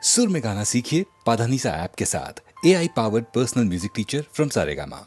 सुर में गाना सीखिए पाधानीसा ऐप के साथ। AI powered personal music teacher from Saregama.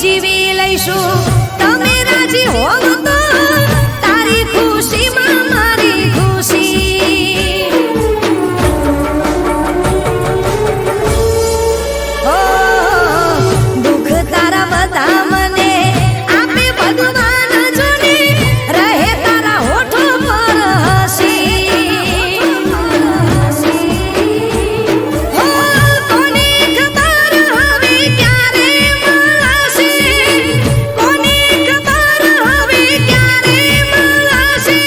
જીવી લઈશું તમે રાજી હોવ તો તારી ખુશીમાં મારી ખુશી હો દુઃખ તારા બધા મને આપે ભગવાન જોને રહે તારા હોઠો પર હસી હો કોને ખબર હવે ક્યારે કોને ખબર હવે ક્યારે મળશે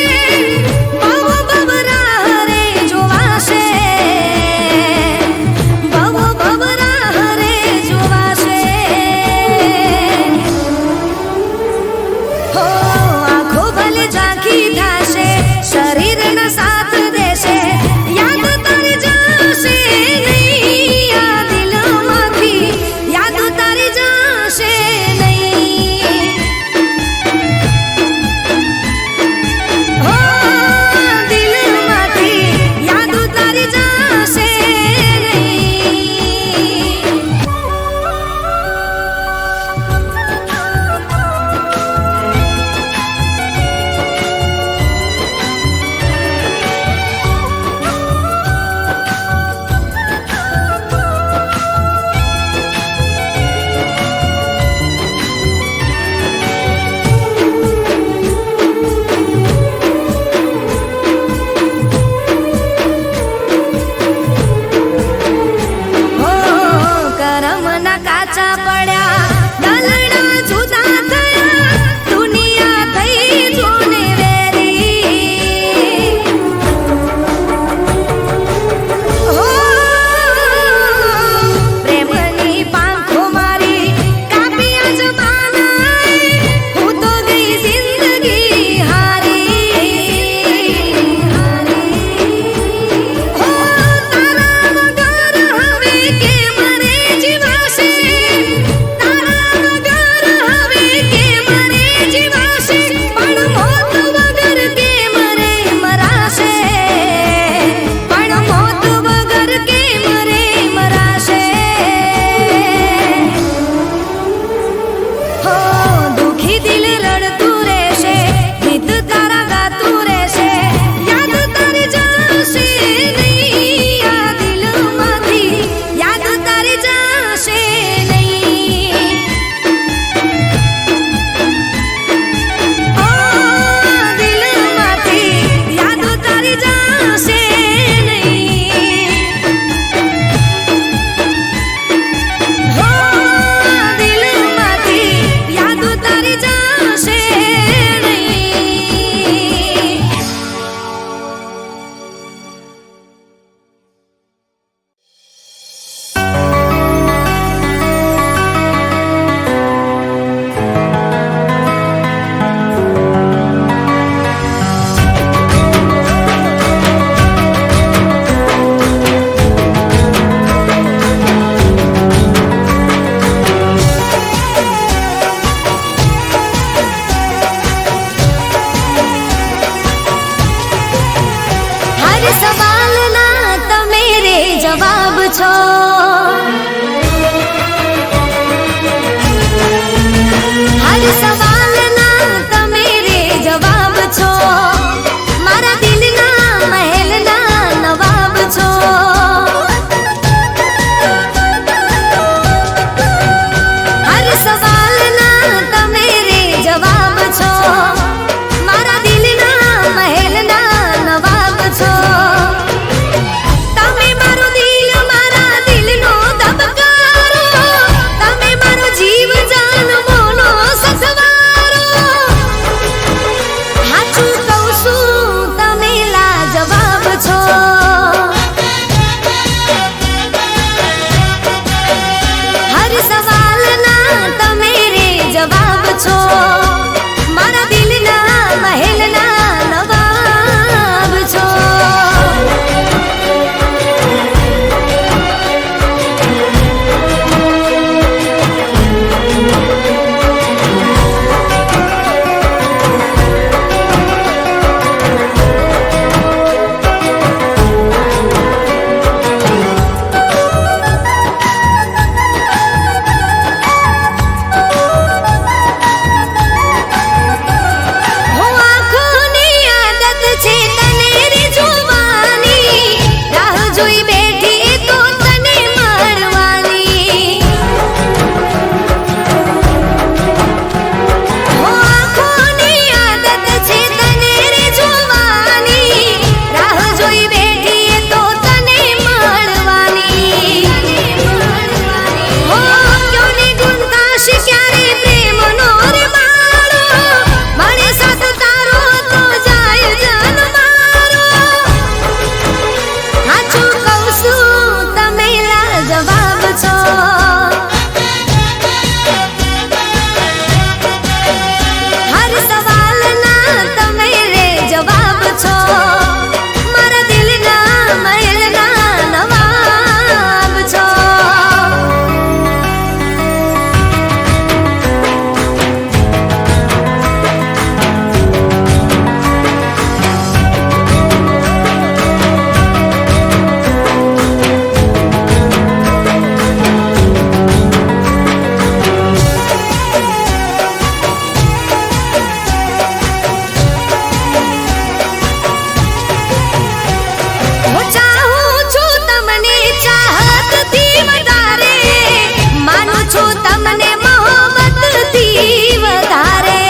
તમને મોહબ્બતથી વધારે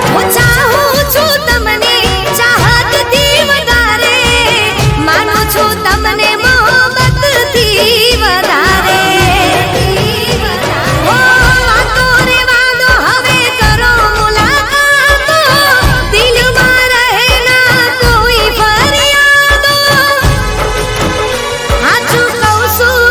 હું ચાહું છું તમને ચાહતથી વધારે માનું છું તમને મોહબ્બતથી વધારે ઓ વાતો રે વાદો હવે કરો મુલાકાતો દિલમાં રહે ના કોઈ ફરિયાદો સાચું કહું છું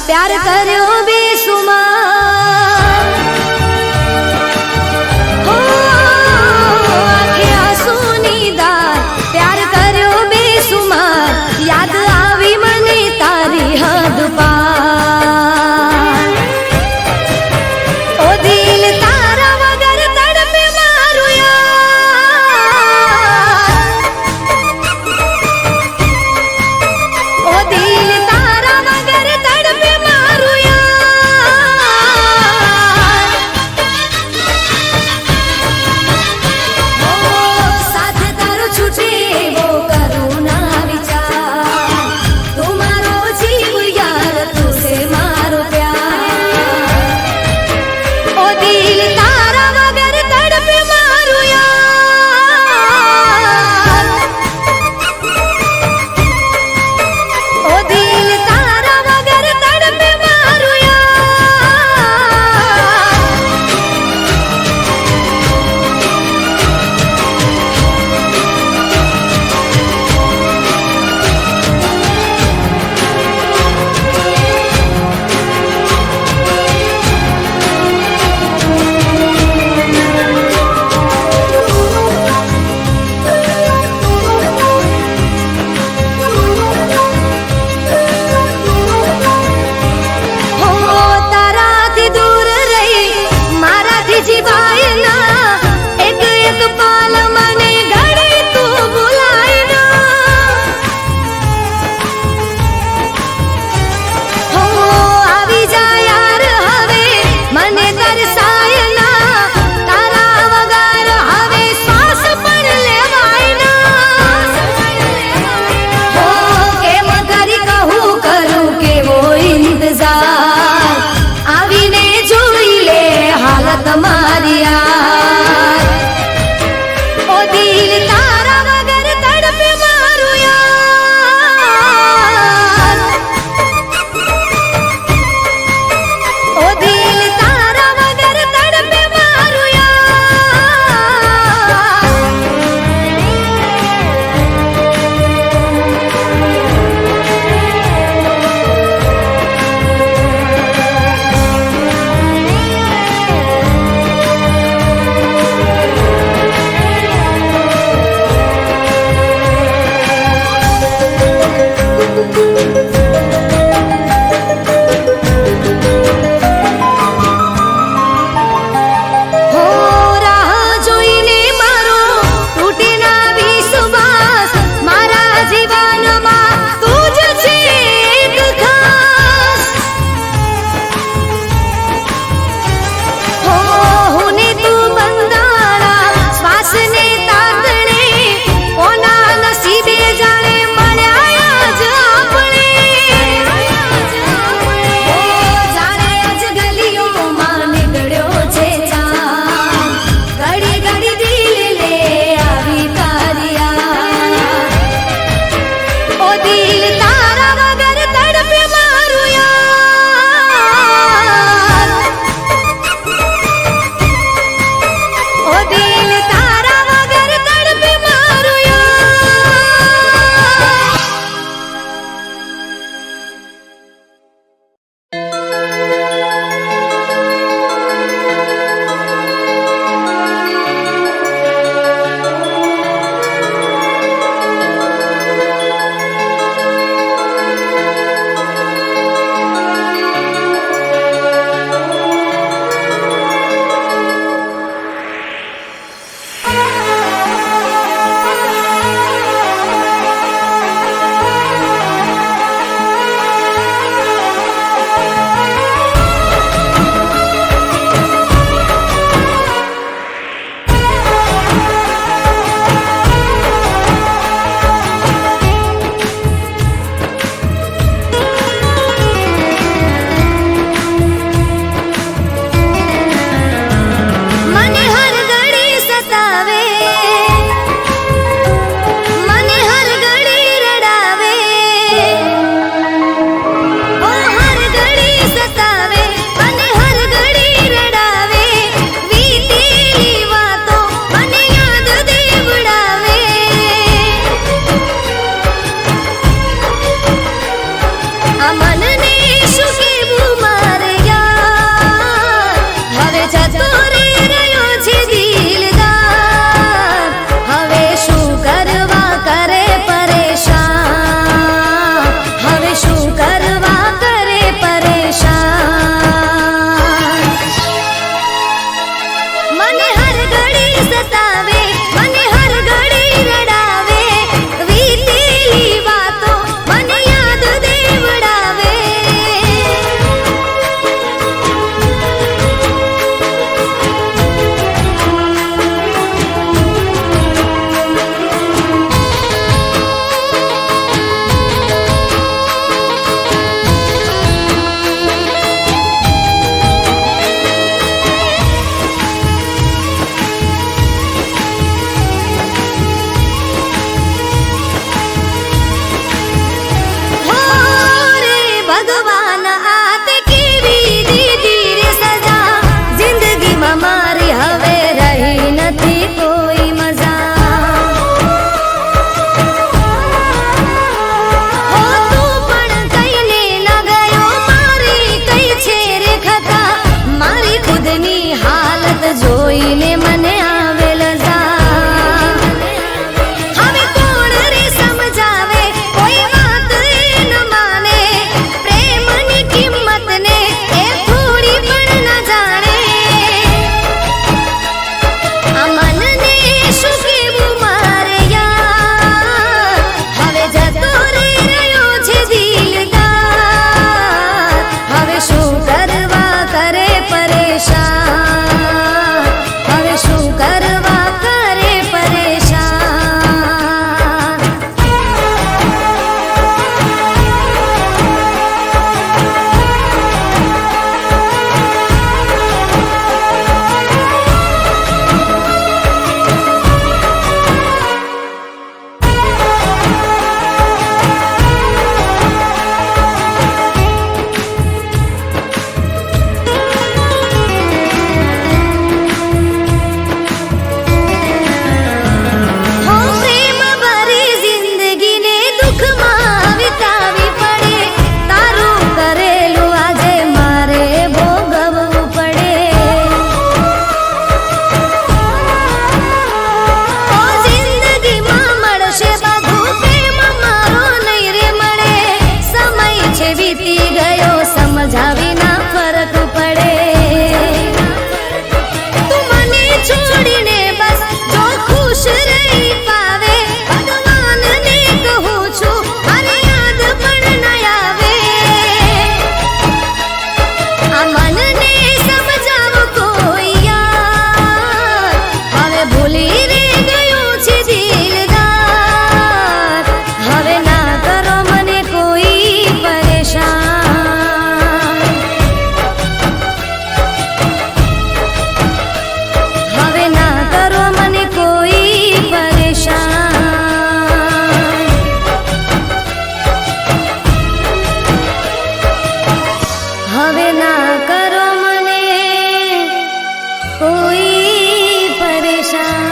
પ્યાર કર્યો બેસુમાર હો આંખે આંસુની ધાર પ્યાર કર્યો બેસુમાર યાદ આવી મને તારી હદ પાર ઓ દિલ તારા વગર તડપે મારું યાર ઓ દિલ તારા વગર તડપે મારું યાર ભગવાન આતે કેવી દીધી રે સજા જિંદગીમાં મારી હવે રહી નથી કોઈ મજા હો તું પણ કઈને ન ગયો મારી કઈ છે રે ખતા મારી ખુદની હાલત જોઈને મને આવે લજા હવે કોણ રે સમજાવે કોઈ વાત એ ન માને પ્રેમની કિંમત ને એ થોડી પણ ન જાણે આ મનને શું કેવું મારે યાર હવે જતો રે રહ્યો છે દિલદાર હવે શું કરવા કરે પરેશાન હવે શું કરવા કરે પરેશાન હો પ્રેમ ભરી જિંદગીને દુઃખમાં વિતાવી પડે તારું કરેલું આજે મારે ભોગવવું પડે ઓ જિંદગીમાં મળશે બધું પ્રેમ મારો નહીં રે મળે સમય છે વીતી ગયો સમજાવી ના ફરક પડે તું મને છોડીને બસ જો ખુશ રહી પાવે ભગવાનને કહું છું અરે યાદ પણ ન આવે આ મનને સમજાવ કોઈ યાર હવે ભૂલી રે ગયો છે દિલદાર હવે ના કરો મને કોઈ પરેશાન હવે ના કરો મને કોઈ પરેશાન હવે ના કરો મને કોઈ પરેશાન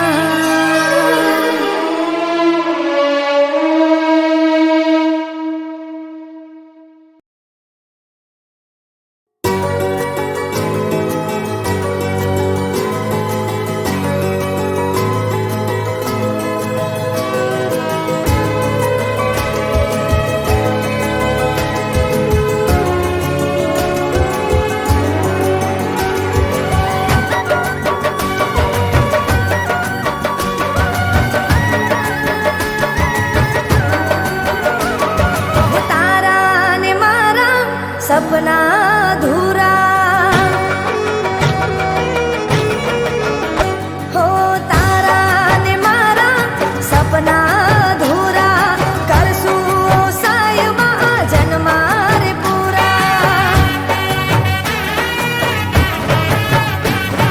તારા ને મારા સપના અધૂરા હો તારા ને મારા સપના અધૂરા કરશું સાયમાં જન્મા રે પૂરા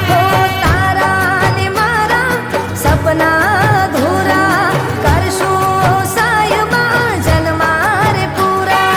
હો તારા ને મારા સપના અધૂરા કરશું સાયમાં જન્મા રે પૂરા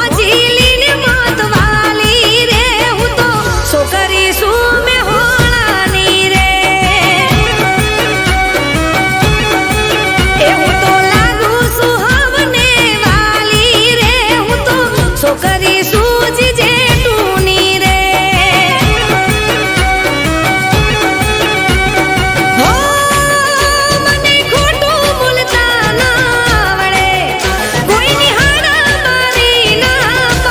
મોજીલી ને મતવાલી રે હું તો છોકરી શું મેં હોળાની રે એ હું તો લાગુ સુહાવને વાલી રે હું તો છોકરી સૂજ જેટુની રે હો મને ખોટું બોલતા ના આવડે કોઈની હાડા મારી ના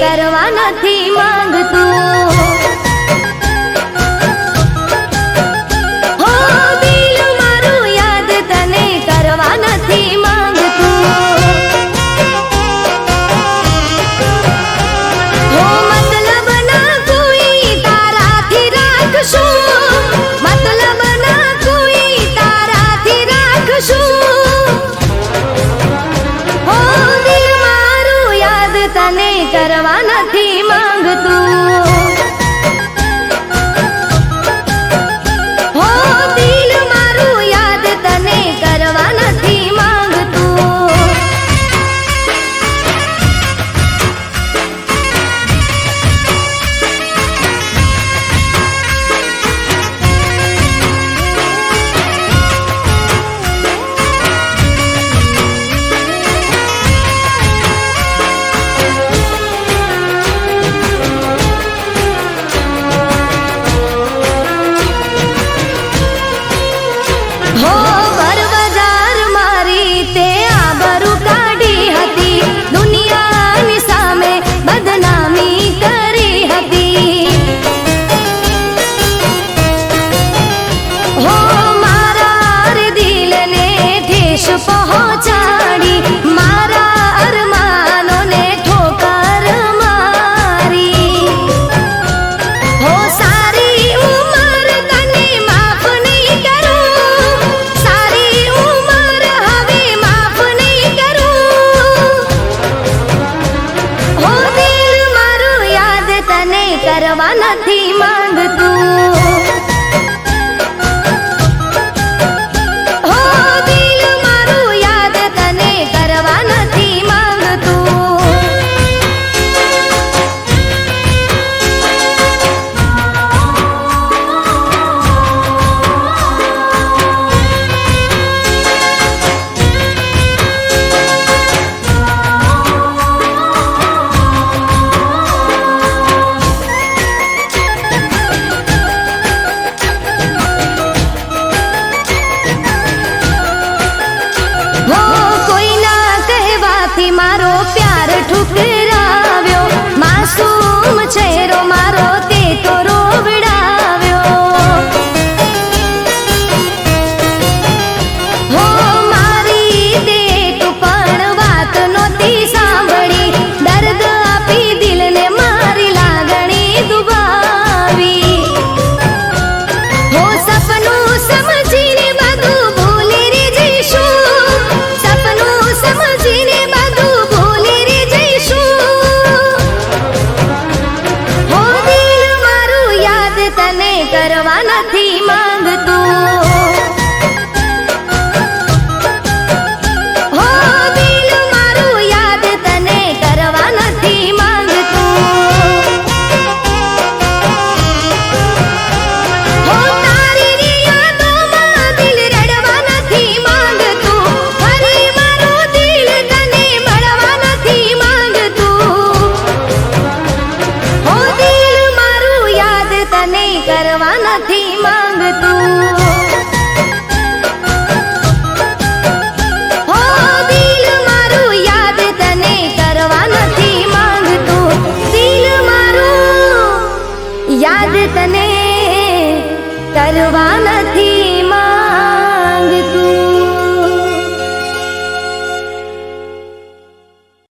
કરવા નથી માંગતું. હો દિલ મારું યાદ તને કરવા નથી માંગતું. હો મતલબ ના કોઈ તારાથી રાખશું, મતલબ ના કોઈ તારાથી રાખશું. હો દિલ મારું યાદ તને કરવા નથી માંગતું. હો દિલ મારું યાદ તને કરવા નથી માંગતું. હો બર બજાર મારી તે આબરૂ કાઢી હતી, દુનિયાની સામે બદનામી કરી હતી. હો મારા રે દિલને ઠેસ પહોંચાડી, મારા અરમાનોને ઠોકર મારી. હો સારી ઉંમર તને માફ નહીં કરું, સારી ઉંમર હવે માફ નહીં કરું. હો દિલ મારું યાદ તને કરવા નથી માંગતું. હો દિલ મારું યાદ તને કરવા નથી માંગતું. હો કોઈના કહેવાથી મારો પ્યાર ઠુકરાવ્યો, માસૂમ ચહેરો મારો તે તો રોવડાવ્યો. હો મારી તે તું પણ વાત નહોતી સાંભળી, દર્દ આપી દિલને મારી લાગણી દુભાવી. હો સપનું સમજીને બધું ભૂલી રે જઈશું, સપનું સમજીને બધું ભૂલી રે જઈશું. હો દિલ મારું યાદ તને કરવા નથી માંગતું. હો દિલ મારું યાદ તને કરવા નથી માંગતું. હો તારી રે યાદોમાં દિલ રડવા નથી માંગતું, ફરી મારું દિલ તને મળવા નથી માંગતું. હો દિલ મારું યાદ તને કરવા નથી માંગતું. હો દિલ મારું યાદ તને કરવા નથી માંગતું. દિલ મારું યાદ તને કરવા નથી માંગતું.